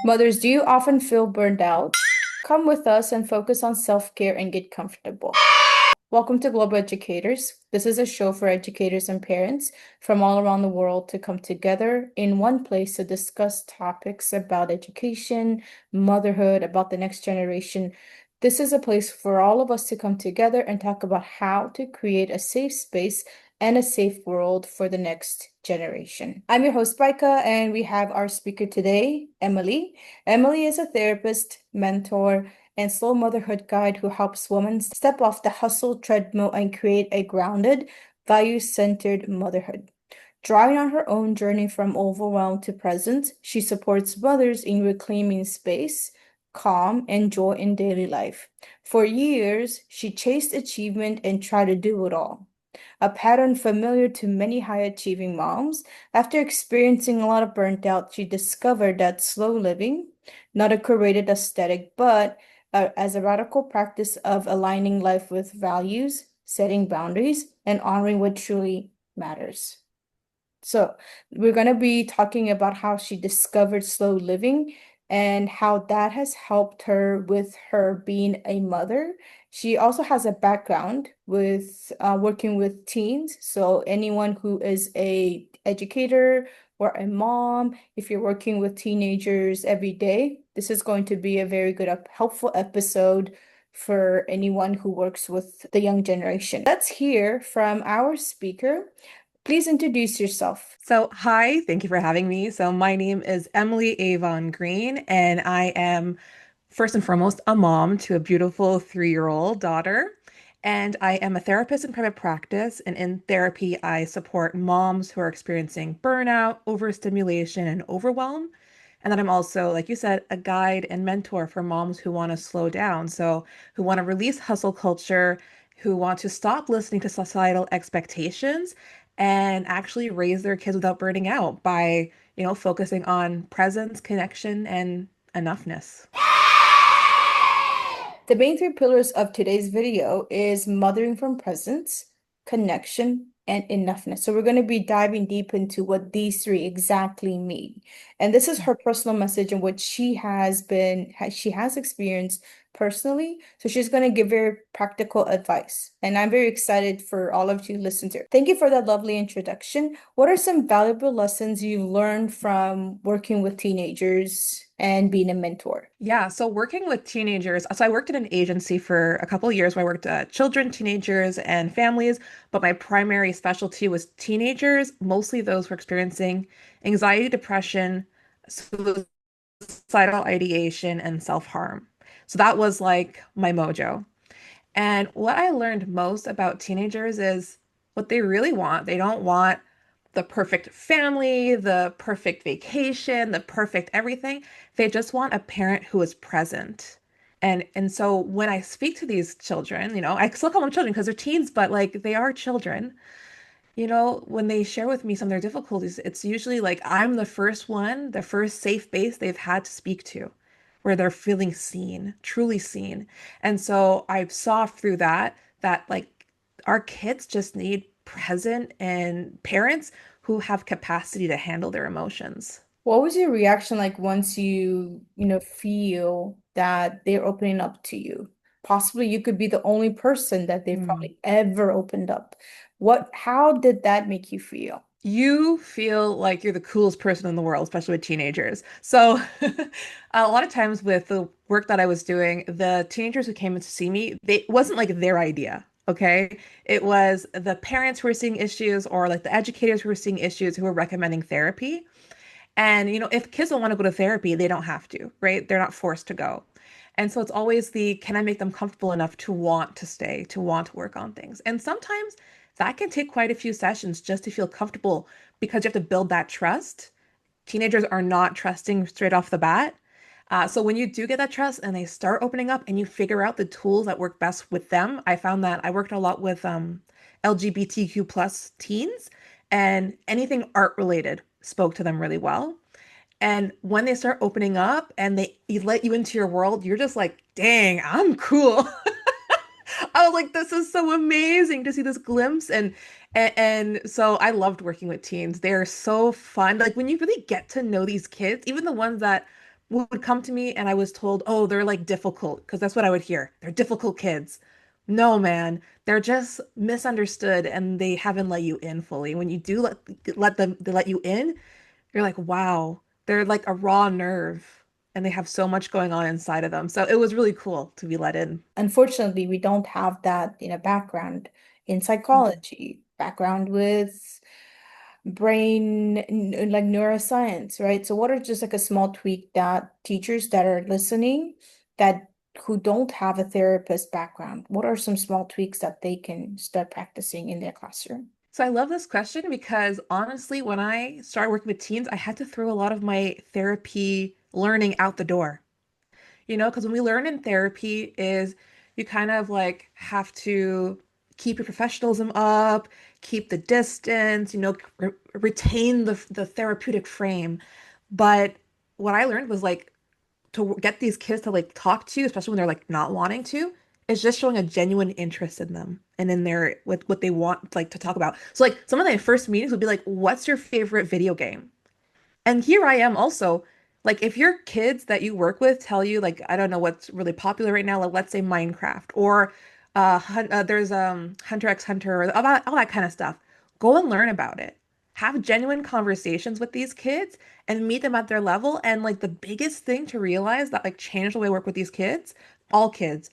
Mothers, do you often feel burned out? Come with us and focus on self-care and get comfortable. Welcome to Global Educators. This is a show for educators and parents from all around the world to come together in one place to discuss topics about education, motherhood, about the next generation. This is a place for all of us to come together and talk about how to create a safe space and a safe world for the next generation. I'm your host, Baika, and we have our speaker today, Emilie. Emilie is a therapist, mentor, and slow motherhood guide who helps women step off the hustle treadmill and create a grounded, value-centered motherhood. Drawing on her own journey from overwhelm to presence, she supports mothers in reclaiming space, calm, and joy in daily life. For years, she chased achievement and tried to do it all, a pattern familiar to many high-achieving moms. After experiencing a lot of burnt out, she discovered that slow living, not a curated aesthetic, but as a radical practice of aligning life with values, setting boundaries, and honoring what truly matters. So, we're going to be talking about how she discovered slow living and how that has helped her with her being a mother. She also has a background with working with teens. So, anyone who is a educator or a mom, if you're working with teenagers every day, this is going to be a very good, helpful episode for anyone who works with the young generation. Let's hear from our speaker. Please introduce yourself. Hi, thank you for having me. My name is Emilie Avon Green, and I am first and foremost a mom to a beautiful 3-year-old daughter. And I am a therapist in private practice. And in therapy, I support moms who are experiencing burnout, overstimulation, and overwhelm. And then I'm also, like you said, a guide and mentor for moms who want to slow down. So, who want to release hustle culture, who want to stop listening to societal expectations and actually raise their kids without burning out by, focusing on presence, connection, and enoughness. The main three pillars of today's video is mothering from presence, connection, and enoughness. So we're going to be diving deep into what these three exactly mean. And this is her personal message in which she has experienced personally. So she's going to give very practical advice. And I'm very excited for all of you to listen to her. Thank you for that lovely introduction. What are some valuable lessons you've learned from working with teenagers and being a mentor? Yeah, so working with teenagers, so I worked in an agency for a couple of years where I worked children, teenagers, and families, but my primary specialty was teenagers, mostly those who are experiencing anxiety, depression, suicidal ideation, and self-harm. So that was like my mojo. And what I learned most about teenagers is what they really want. They don't want the perfect family, the perfect vacation, the perfect everything. They just want a parent who is present. And so when I speak to these children, I still call them children because they're teens, but like they are children. When they share with me some of their difficulties, it's usually like I'm the first one, the first safe base they've had to speak to, where they're feeling seen, truly seen. And so I saw through that like our kids just need present and parents who have capacity to handle their emotions. What was your reaction like once feel that they're opening up to you? Possibly you could be the only person that they've Mm. probably ever opened up. How did that make you feel? You feel like you're the coolest person in the world, especially with teenagers. So, a lot of times with the work that I was doing, the teenagers who came in to see me, it wasn't like their idea, okay? It was the parents who were seeing issues or like the educators who were seeing issues who were recommending therapy. And, if kids don't want to go to therapy, they don't have to, right? They're not forced to go. And so it's always can I make them comfortable enough to want to stay, to want to work on things? And sometimes that can take quite a few sessions just to feel comfortable because you have to build that trust. Teenagers are not trusting straight off the bat. So when you do get that trust and they start opening up and you figure out the tools that work best with them, I found that I worked a lot with LGBTQ plus teens, and anything art related spoke to them really well. And when they start opening up and they let you into your world, you're just like, dang, I'm cool. I was like, this is so amazing to see this glimpse. And so I loved working with teens. They're so fun. Like when you really get to know these kids, even the ones that would come to me and I was told, oh, they're like difficult, because that's what I would hear. They're difficult kids. No, man, they're just misunderstood and they haven't let you in fully. When you do let them they let you in, you're like, wow, they're like a raw nerve and they have so much going on inside of them. So it was really cool to be let in. Unfortunately, we don't have that, background in Mhm. psychology, background with brain, like neuroscience, right? So what are just like a small tweak that teachers that are listening that who don't have a therapist background, what are some small tweaks that they can start practicing in their classroom? So I love this question because honestly, when I started working with teens, I had to throw a lot of my therapy learning out the door. Because when we learn in therapy is you kind of like have to keep your professionalism up, keep the distance, retain the therapeutic frame. But what I learned was like to get these kids to like talk to you, especially when they're like not wanting to, is just showing a genuine interest in them and in their with what they want like to talk about. So like some of the first meetings would be like, "What's your favorite video game?" And here I am also, like if your kids that you work with tell you like I don't know what's really popular right now, like let's say Minecraft or there's Hunter x Hunter or all that kind of stuff. Go and learn about it. Have genuine conversations with these kids and meet them at their level. And like the biggest thing to realize that like changed the way I work with these kids, all kids,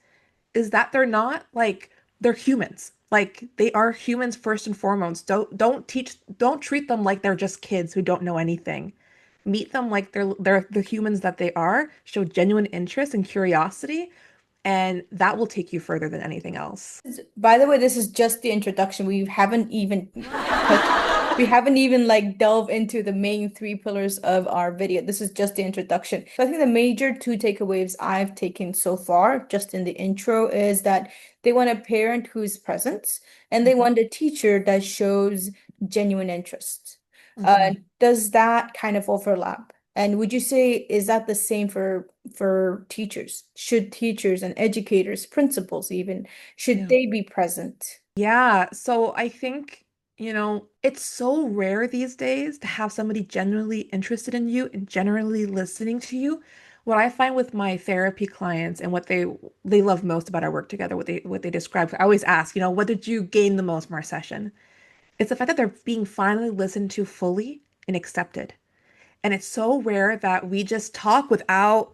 is that they're not like they're humans. Like they are humans first and foremost. Don't treat them like they're just kids who don't know anything. Meet them like they're the humans that they are. Show genuine interest and curiosity, and that will take you further than anything else. By the way, this is just the introduction. We haven't even like delved into the main three pillars of our video. This is just the introduction. So I think the major two takeaways I've taken so far, just in the intro, is that they want a parent who's present and they Mhm, want a teacher that shows genuine interest. mhm. Does that kind of overlap? And would you say is that the same for teachers? Should teachers and educators, principals even, should Yeah. they be present? Yeah, so I think, it's so rare these days to have somebody genuinely interested in you and generally listening to you. What I find with my therapy clients and what they love most about our work together, what they describe, I always ask, what did you gain the most from our session? It's the fact that they're being finally listened to fully and accepted. And it's so rare that we just talk without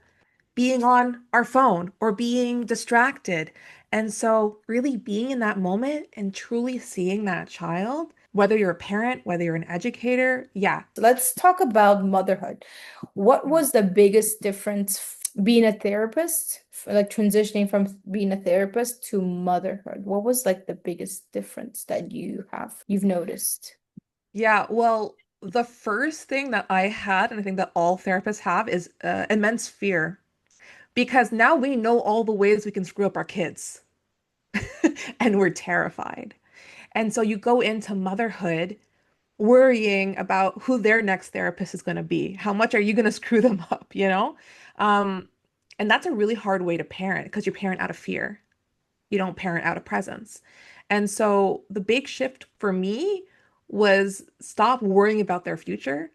being on our phone or being distracted. And so, really being in that moment and truly seeing that child, whether you're a parent, whether you're an educator, yeah. Let's talk about motherhood. What was the biggest difference being a therapist, like transitioning from being a therapist to motherhood? What was like the biggest difference that you've noticed? Yeah, well, the first thing that I had, and I think that all therapists have, is immense fear because now we know all the ways we can screw up our kids and we're terrified. And so you go into motherhood worrying about who their next therapist is going to be. How much are you going to screw them up? Um, and that's a really hard way to parent because you parent out of fear. You don't parent out of presence. And so the big shift for me was stop worrying about their future.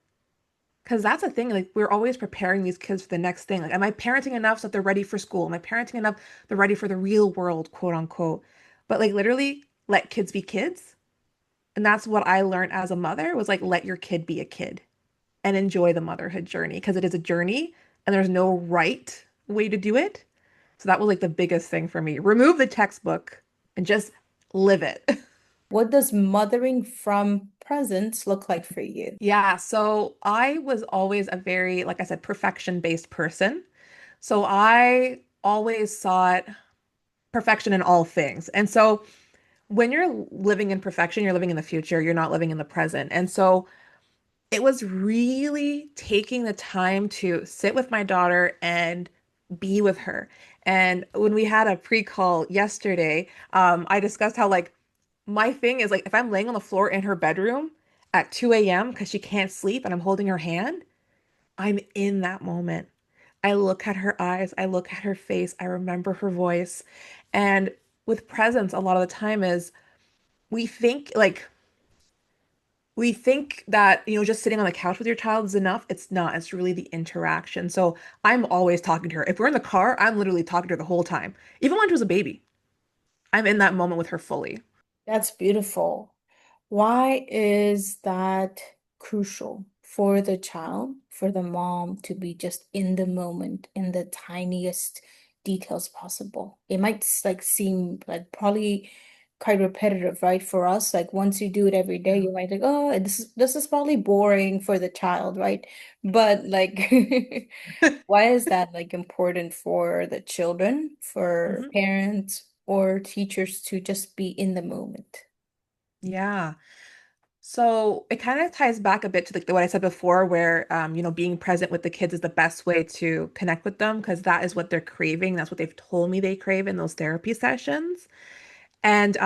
Because that's a thing, like we're always preparing these kids for the next thing. Like, am I parenting enough so that they're ready for school? Am I parenting enough they're ready for the real world, quote unquote? But like literally let kids be kids. And that's what I learned as a mother was like let your kid be a kid and enjoy the motherhood journey because it is a journey and there's no right way to do it. So that was like the biggest thing for me. Remove the textbook and just live it. What does mothering from presence look like for you? Yeah, so I was always a very, like I said, perfection-based person. So I always sought perfection in all things. And so when you're living in perfection, you're living in the future, you're not living in the present. And so it was really taking the time to sit with my daughter and be with her. And when we had a pre-call yesterday, I discussed how like my thing is like if I'm laying on the floor in her bedroom at 2 a.m. because she can't sleep and I'm holding her hand, I'm in that moment. I look at her eyes, I look at her face, I remember her voice. And with presence, a lot of the time is we think like We think that, just sitting on the couch with your child is enough. It's not. It's really the interaction. So I'm always talking to her. If we're in the car, I'm literally talking to her the whole time. Even when she was a baby, I'm in that moment with her fully. That's beautiful. Why is that crucial for the child, for the mom to be just in the moment, in the tiniest details possible? It might like seem like probably quite repetitive, right? For us, like once you do it every day, Yeah. you might think, oh, this is probably boring for the child, right? But like why is that like important for the children, for hmm parents or teachers to just be in the moment? Yeah. So it kind of ties back a bit to what I said before, where being present with the kids is the best way to connect with them because that is what they're craving. That's what they've told me they crave in those therapy sessions. And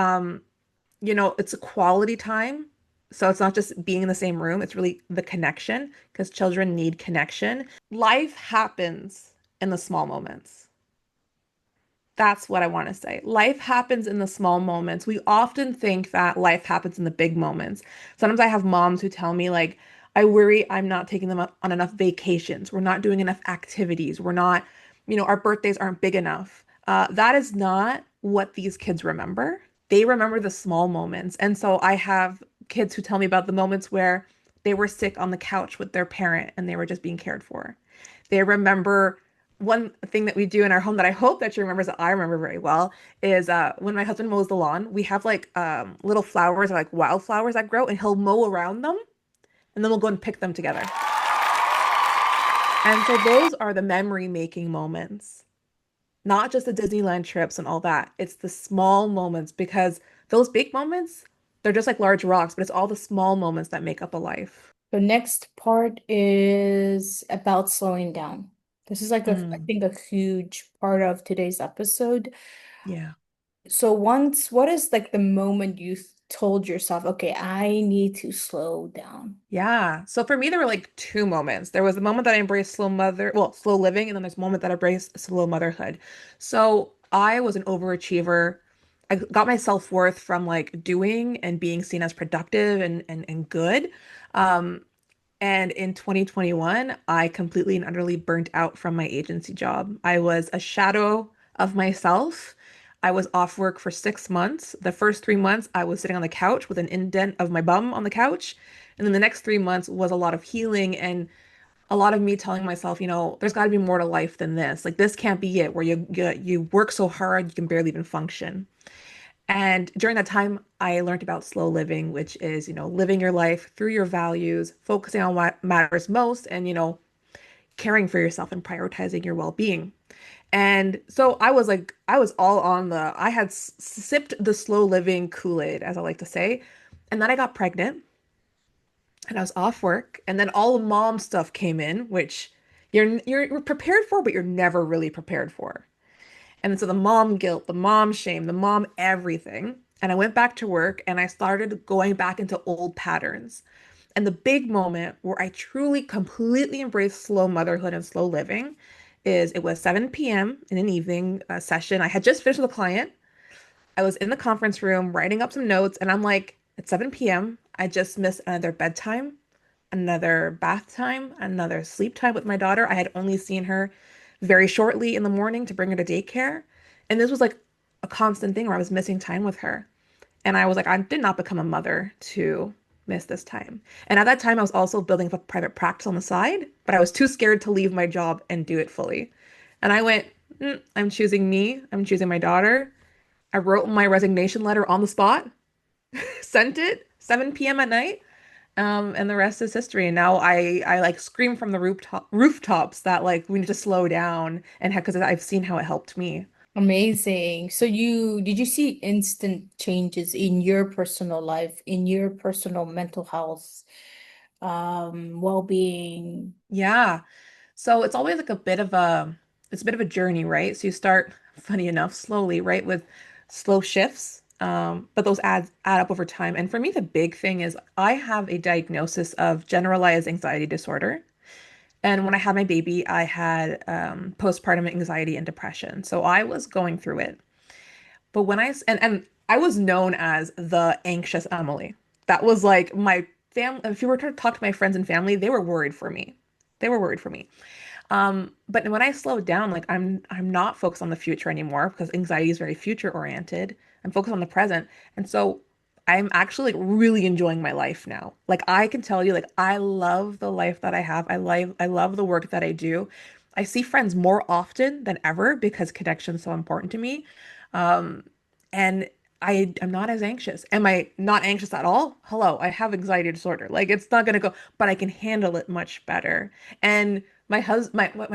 it's a quality time. So it's not just being in the same room, it's really the connection because children need connection. Life happens in the small moments. That's what I want to say. Life happens in the small moments. We often think that life happens in the big moments. Sometimes I have moms who tell me, like, I worry I'm not taking them on enough vacations. We're not doing enough activities. We're not, our birthdays aren't big enough. That is not what these kids remember. They remember the small moments. And so I have kids who tell me about the moments where they were sick on the couch with their parent and they were just being cared for. They remember one thing that we do in our home that I hope that she remembers that I remember very well is when my husband mows the lawn, we have like little flowers or like wildflowers that grow, and he'll mow around them, and then we'll go and pick them together. And so those are the memory making moments, not just the Disneyland trips and all that. It's the small moments because those big moments, they're just like large rocks, but it's all the small moments that make up a life. The next part is about slowing down. This is like I Mm, think a huge part of today's episode. yeah. So what is like the moment you told yourself, okay, I need to slow down? Yeah. So for me, there were like two moments. There was the moment that I embraced slow living, and then there's a moment that I embraced slow motherhood. So I was an overachiever. I got my self-worth from like doing and being seen as productive and good. Um, and in 2021, I completely and utterly burnt out from my agency job. I was a shadow of myself. I was off work for 6 months. The first 3 months, I was sitting on the couch with an indent of my bum on the couch. And then the next 3 months was a lot of healing and a lot of me telling myself, there's got to be more to life than this. Like this can't be it, where you work so hard you can barely even function. And during that time, I learned about slow living, which is, living your life through your values, focusing on what matters most, and, caring for yourself and prioritizing your well-being. And so I was all on I had sipped the slow living Kool-Aid, as I like to say. And then I got pregnant and I was off work. And then all the mom stuff came in, which you're prepared for, but you're never really prepared for. And then so the mom guilt, the mom shame, the mom everything. And I went back to work and I started going back into old patterns. And the big moment where I truly completely embraced slow motherhood and slow living is it was 7 p.m. in an evening session. I had just finished with a client. I was in the conference room writing up some notes, and I'm like, it's 7 p.m. I just missed another bedtime, another bath time, another sleep time with my daughter. I had only seen her very shortly in the morning to bring her to daycare. And this was like a constant thing where I was missing time with her. And I was like, I did not become a mother to miss this time. And at that time, I was also building a private practice on the side, but I was too scared to leave my job and do it fully. And I went, I'm choosing me. I'm choosing my daughter. I wrote my resignation letter on the spot, sent it 7 p.m. at night. And the rest is history. And now I like scream from the rooftops that like we need to slow down and because I've seen how it helped me. Amazing. So did you see instant changes in your personal life, in your personal mental health, well-being? Yeah. So it's always like a bit of a journey, right? So you start, funny enough, slowly, right, with slow shifts. But those add up over time. And for me, the big thing is I have a diagnosis of generalized anxiety disorder. And when I had my baby, I had postpartum anxiety and depression. So I was going through it. But when and I was known as the anxious Emily. That was like my if you were to talk to my friends and family, they were worried for me. They were worried for me. But when I slowed down, like I'm not focused on the future anymore because anxiety is very future oriented. I'm focused on the present. And so I'm actually like really enjoying my life now. Like I can tell you, like I love the life that I have. I love the work that I do. I see friends more often than ever because connection is so important to me. Um, and I am not as anxious. Am I not anxious at all? Hello, I have anxiety disorder. Like it's not gonna go, but I can handle it much better. And my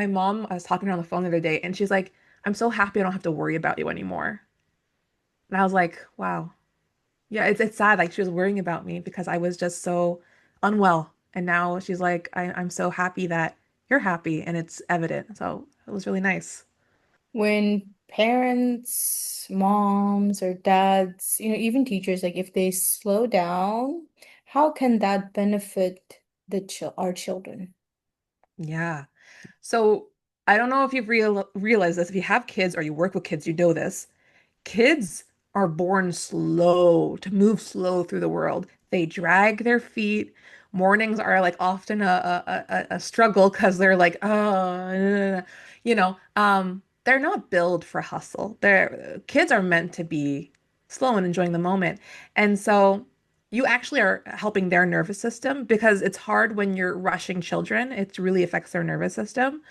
mom, I was talking to her on the phone the other day, and she's like, "I'm so happy I don't have to worry about you anymore." And I was like, "Wow, yeah, it's sad." Like she was worrying about me because I was just so unwell, and now she's like, "I'm so happy that you're happy, and it's evident." So it was really nice. When parents, moms or dads, even teachers, like if they slow down, how can that benefit our children? Yeah. So I don't know if you've realized this. If you have kids or you work with kids, you know this. Kids are born slow to move slow through the world. They drag their feet. Mornings are like often a struggle because they're like, oh, they're not built for hustle. Kids are meant to be slow and enjoying the moment. And so you actually are helping their nervous system because it's hard when you're rushing children. It really affects their nervous system.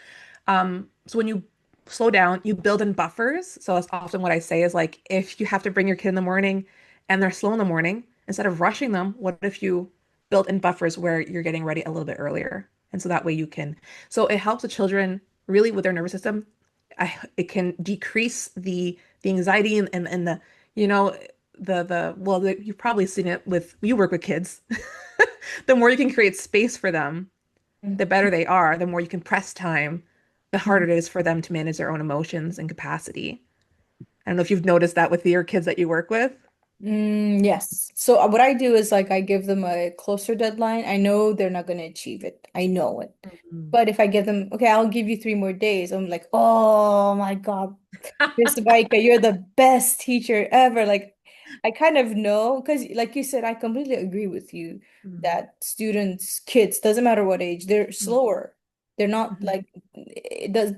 So when you slow down, you build in buffers. So that's often what I say is like, if you have to bring your kid in the morning and they're slow in the morning, instead of rushing them, what if you build in buffers where you're getting ready a little bit earlier? And so that way you can, so it helps the children really with their nervous system. It can decrease the anxiety and the, you know, you've probably seen it with, you work with kids. The more you can create space for them, the better they are, the more you can press time, the harder it is for them to manage their own emotions and capacity. I don't know if you've noticed that with your kids that you work with. Yes. So what I do is like I give them a closer deadline. I know they're not going to achieve it. I know it. Mhm. But if I give them, okay, I'll give you 3 more days, I'm like, oh my God, Miss Vaika, you're the best teacher ever. Like, I kind of know, because like you said, I completely agree with you Mhm. that students, kids, doesn't matter what age, they're slower. They're not Mhm. like,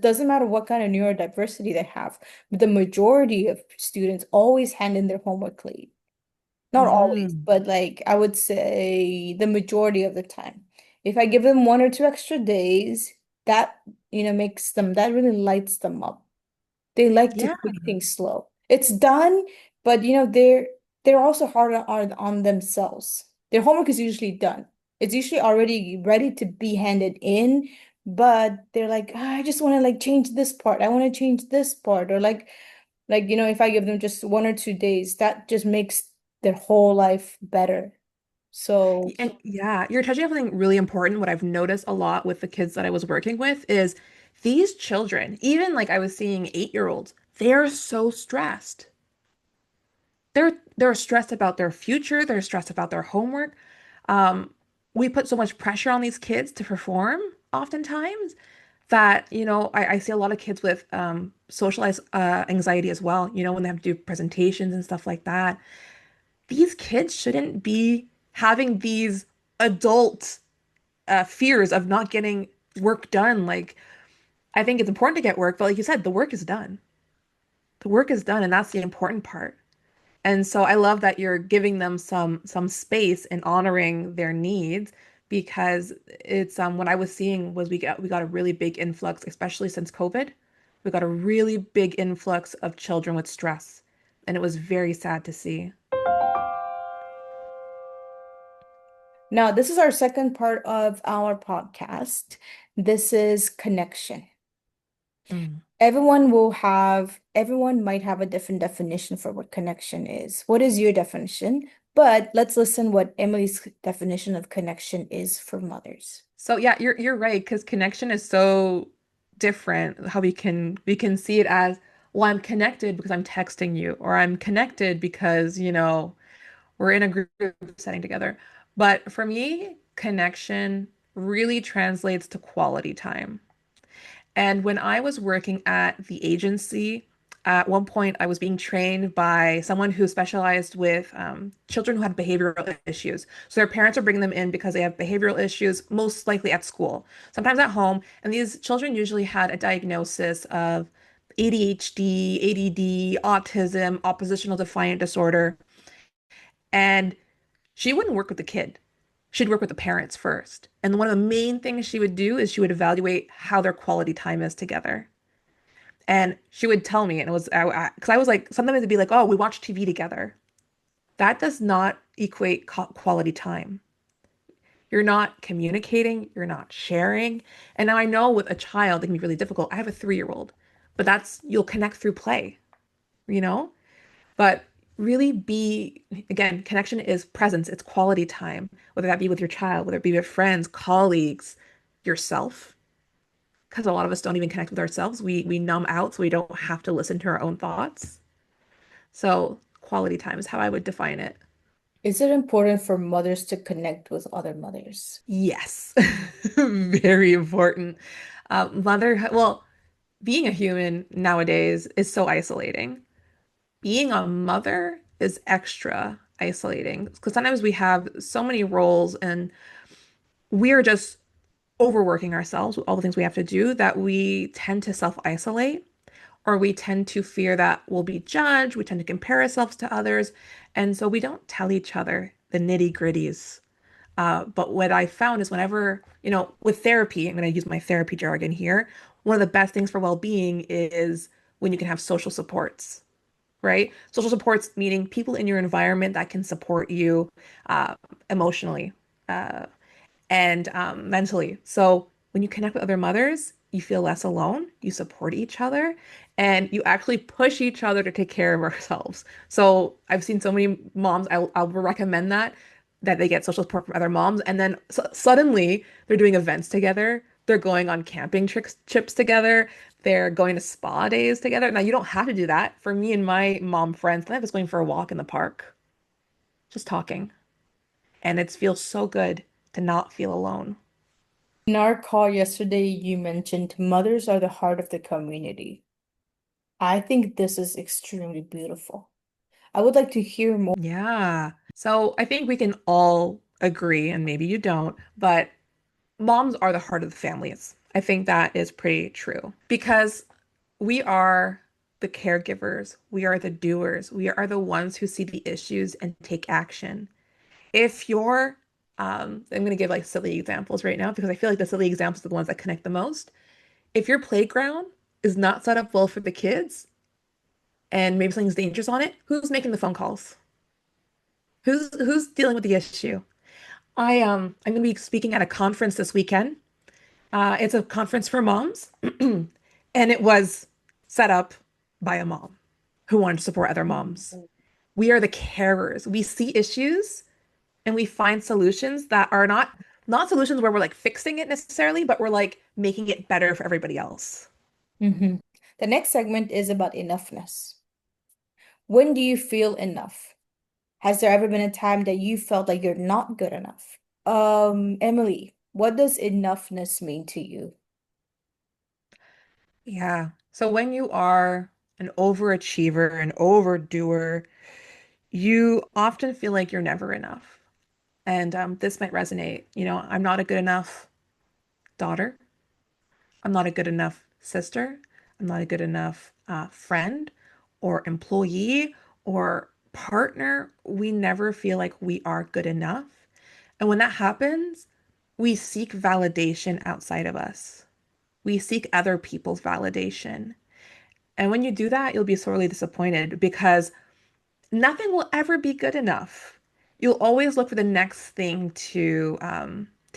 doesn't matter what kind of neurodiversity they have, but the majority of students always hand in their homework late. Not always, Mhm. but like I would say the majority of the time. If I give them 1 or 2 extra days, that that really lights them up. They like to Yeah. take things slow. It's done, but they're also hard on themselves. Their homework is usually done. It's usually already ready to be handed in, but they're like, "Ah, I just want to like change this part. I want to change this part," or if I give them just 1 or 2 days, that just makes their whole life better. So, And yeah, you're touching on something really important. What I've noticed a lot with the kids that I was working with is these children, even like I was seeing 8-year-olds, they are so stressed. They're stressed about their future, they're stressed about their homework. Um, we put so much pressure on these kids to perform oftentimes that, I see a lot of kids with socialized anxiety as well, when they have to do presentations and stuff like that. These kids shouldn't be having these adult fears of not getting work done. Like, I think it's important to get work, but like you said, the work is done. The work is done, and that's the important part. And so I love that you're giving them some space and honoring their needs because it's what I was seeing was we got a really big influx, especially since COVID. We got a really big influx of children with stress, and it was very sad to see. now this is our second part of our podcast. This is connection. Mm. Everyone might have a different definition for what connection is. What is your definition? But let's listen what Emily's definition of connection is for mothers. So yeah, you're right because connection is so different. How we can see it as, well, I'm connected because I'm texting you, or I'm connected because, we're in a group setting together. But for me, connection really translates to quality time. And when I was working at the agency, At one point, I was being trained by someone who specialized with children who had behavioral issues. So their parents are bringing them in because they have behavioral issues, most likely at school, sometimes at home. And these children usually had a diagnosis of ADHD, ADD, autism, oppositional defiant disorder. And she wouldn't work with the kid. She'd work with the parents first. And one of the main things she would do is she would evaluate how their quality time is together. And she would tell me, and it was because I was like, sometimes it'd be like, oh, we watch TV together. That does not equate quality time. You're not communicating, you're not sharing. And now I know with a child, it can be really difficult. I have a 3-year-old, but that's, you'll connect through play, you know? But really again, connection is presence, it's quality time, whether that be with your child, whether it be with friends, colleagues, yourself. Because a lot of us don't even connect with ourselves. We numb out so we don't have to listen to our own thoughts. So quality time is how I would define it. Is it important for mothers to connect with other mothers? Yes, very important. Well, being a human nowadays is so isolating. Being a mother is extra isolating because sometimes we have so many roles and we are just overworking ourselves with all the things we have to do that we tend to self-isolate or we tend to fear that we'll be judged. We tend to compare ourselves to others. And so we don't tell each other the nitty-gritties. But what I found is whenever, with therapy, I'm going to use my therapy jargon here. One of the best things for well-being is when you can have social supports, right? Social supports meaning people in your environment that can support you uh, emotionally, uh, and mentally. So when you connect with other mothers, you feel less alone, you support each other, and you actually push each other to take care of ourselves. So I've seen so many moms, I'll recommend that they get social support from other moms, and then suddenly they're doing events together. They're going on camping trips together. They're going to spa days together. Now, you don't have to do that. For me and my mom friends, I was going for a walk in the park, just talking. And it feels so good to not feel alone. In our call yesterday, you mentioned mothers are the heart of the community. I think this is extremely beautiful. I would like to hear more. Yeah. So I think we can all agree, and maybe you don't, but moms are the heart of the families. I think that is pretty true because we are the caregivers, we are the doers, we are the ones who see the issues and take action. If you're, I'm going to give like silly examples right now because I feel like the silly examples are the ones that connect the most. If your playground is not set up well for the kids and maybe something's dangerous on it, who's making the phone calls? Who's dealing with the issue? I'm going to be speaking at a conference this weekend. It's a conference for moms, and it was set up by a mom who wanted to support other moms. We are the carers. We see issues and we find solutions that are not solutions where we're like fixing it necessarily, but we're like making it better for everybody else. Mhm. The next segment is about enoughness. When do you feel enough? Has there ever been a time that you felt like you're not good enough? Emily, what does enoughness mean to you? Yeah. So when you are an overachiever, an overdoer, you often feel like you're never enough. And this might resonate. I'm not a good enough daughter. I'm not a good enough sister. I'm not a good enough friend or employee or partner. We never feel like we are good enough. And when that happens, we seek validation outside of us. We seek other people's validation. And when you do that, you'll be sorely disappointed because nothing will ever be good enough. You'll always look for the next thing to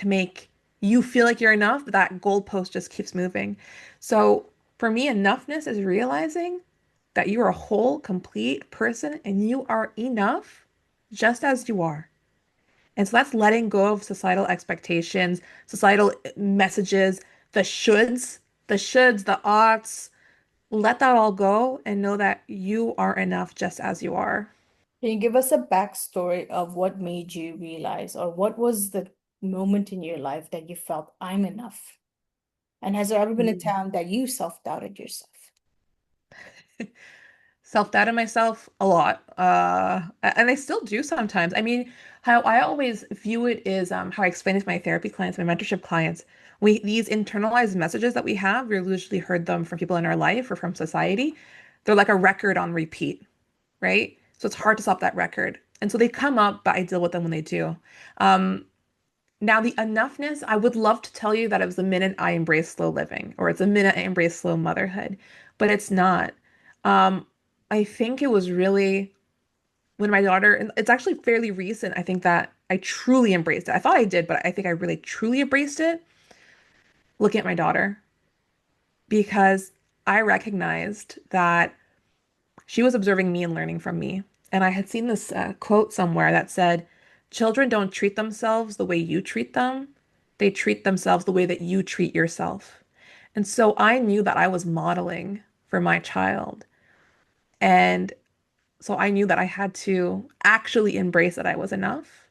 make you feel like you're enough, but that goalpost just keeps moving. So for me, enoughness is realizing that you are a whole, complete person and you are enough just as you are. And so that's letting go of societal expectations, societal messages, the shoulds, the oughts. Let that all go and know that you are enough just as you are. Can you give us a backstory of what made you realize, or what was the moment in your life that you felt I'm enough? And has there ever been a Ooh. time that you self-doubted yourself? Self-doubt in myself a lot. And I still do sometimes. I mean, how I always view it is how I explain it to my therapy clients, my mentorship clients. We these internalized messages that we have, we usually heard them from people in our life or from society. They're like a record on repeat, right? So it's hard to stop that record. And so they come up, but I deal with them when they do. Um, Now the enoughness, I would love to tell you that it was the minute I embraced slow living, or it's the minute I embraced slow motherhood, but it's not. Um, I think it was really when my daughter, and it's actually fairly recent, I think that I truly embraced it. I thought I did, but I think I really truly embraced it looking at my daughter because I recognized that she was observing me and learning from me. And I had seen this quote somewhere that said, children don't treat themselves the way you treat them. They treat themselves the way that you treat yourself. And so I knew that I was modeling for my child. And so I knew that I had to actually embrace that I was enough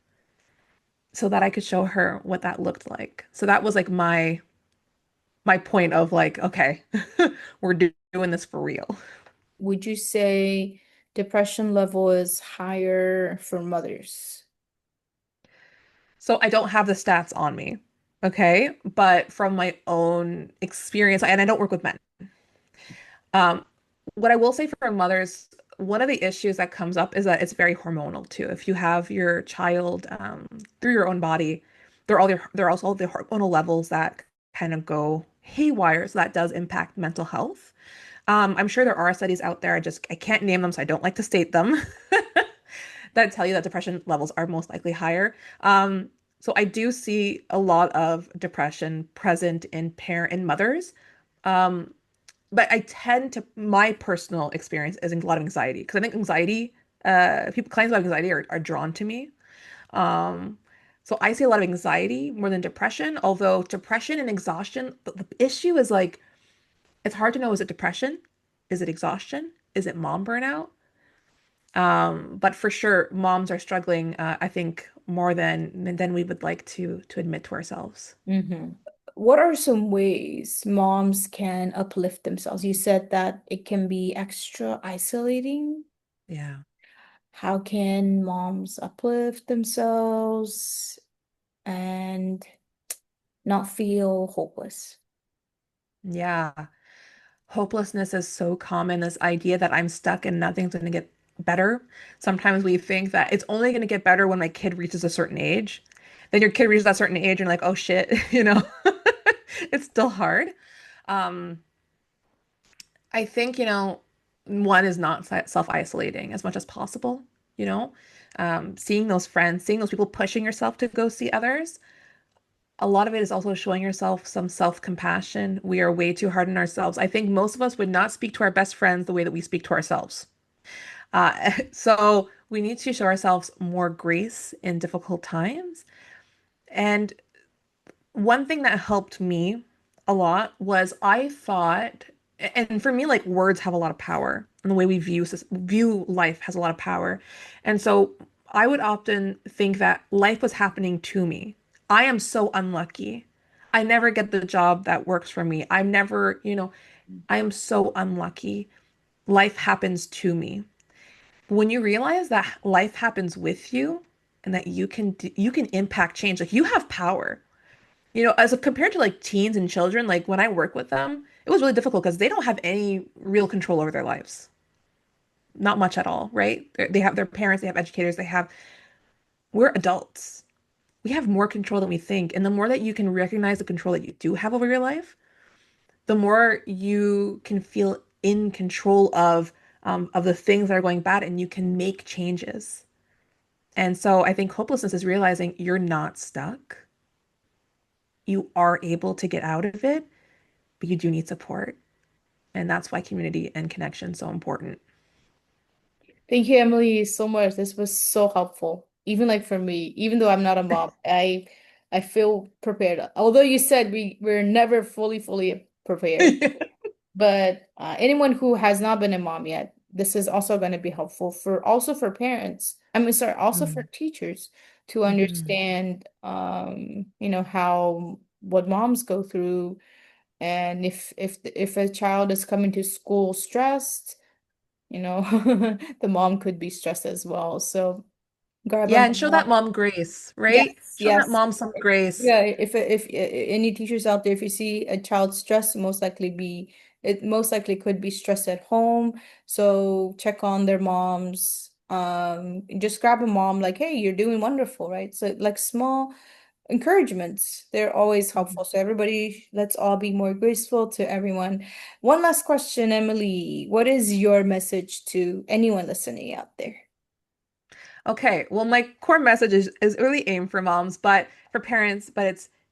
so that I could show her what that looked like. So that was like my point of like, okay, we're doing this for real. Would you say depression level is higher for mothers? So I don't have the stats on me, okay? But from my own experience, and I don't work with men. Um, what I will say for mothers, one of the issues that comes up is that it's very hormonal too. If you have your child through your own body, there are also the hormonal levels that kind of go haywire. So that does impact mental health. I'm sure there are studies out there. I can't name them, so I don't like to state them. That tell you that depression levels are most likely higher. So I do see a lot of depression present in parent and mothers. Um, but I tend to, my personal experience is a lot of anxiety because I think anxiety, clients with anxiety are drawn to me. Um, so I see a lot of anxiety more than depression, although depression and exhaustion, the issue is like, it's hard to know, is it depression? Is it exhaustion? Is it mom burnout? But for sure, moms are struggling, I think, more than we would like to admit to ourselves. Hmm. What are some ways moms can uplift themselves? You said that it can be extra isolating. Yeah. How can moms uplift themselves and not feel hopeless? Yeah. Hopelessness is so common, this idea that I'm stuck and nothing's going to get better. Sometimes we think that it's only going to get better when my kid reaches a certain age. Then your kid reaches that certain age and you're like, oh shit, it's still hard. Um, I think, one is not self-isolating as much as possible, you know, seeing those friends, seeing those people pushing yourself to go see others. A lot of it is also showing yourself some self-compassion. We are way too hard on ourselves. I think most of us would not speak to our best friends the way that we speak to ourselves. So we need to show ourselves more grace in difficult times. And one thing that helped me a lot was I thought, and for me, like words have a lot of power, and the way we view life has a lot of power. And so I would often think that life was happening to me. I am so unlucky. I never get the job that works for me. I'm never, I am so unlucky. Life happens to me. When you realize that life happens with you and that you can impact change, like you have power. As compared to like teens and children, like when I work with them, it was really difficult because they don't have any real control over their lives. Not much at all, right? They have their parents, they have educators, we're adults. We have more control than we think. And the more that you can recognize the control that you do have over your life, the more you can feel in control of the things that are going bad and you can make changes. And so I think hopelessness is realizing you're not stuck. You are able to get out of it, but you do need support. And that's why community and connection is so important. Thank you, Emily, so much. This was so helpful. Even like for me, even though I'm not a mom, I feel prepared. Although you said we're never fully prepared. But anyone who has not been a mom yet, this is also going to be helpful for also for parents. I mean, sorry, also for Mm. teachers to Mhm. understand, how what moms go through, and if a child is coming to school stressed, the mom could be stressed as well. So grab a Yeah, and show mom. that mom grace, right? Yes, Show that yes. mom some grace. Yeah, if any teachers out there, if you see a child stressed, it most likely could be stress at home. So check on their moms. Just grab a mom like, hey, you're doing wonderful, right? So like small encouragements, they're always Mhm. helpful. So everybody, let's all be more graceful to everyone. One last question, Emily. What is your message to anyone listening out there? Okay, well, my core message is really aimed for moms, but for parents, but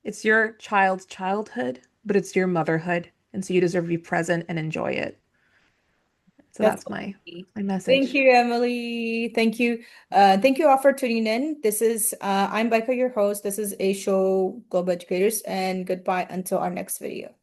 it's your child's childhood, but it's your motherhood, and so you deserve to be present and enjoy it. So That's that's so my sweet. my Thank message. you, Emily. Thank you. Thank you all for tuning in. I'm Becca, your host. This is a show, Global Educators, and goodbye until our next video.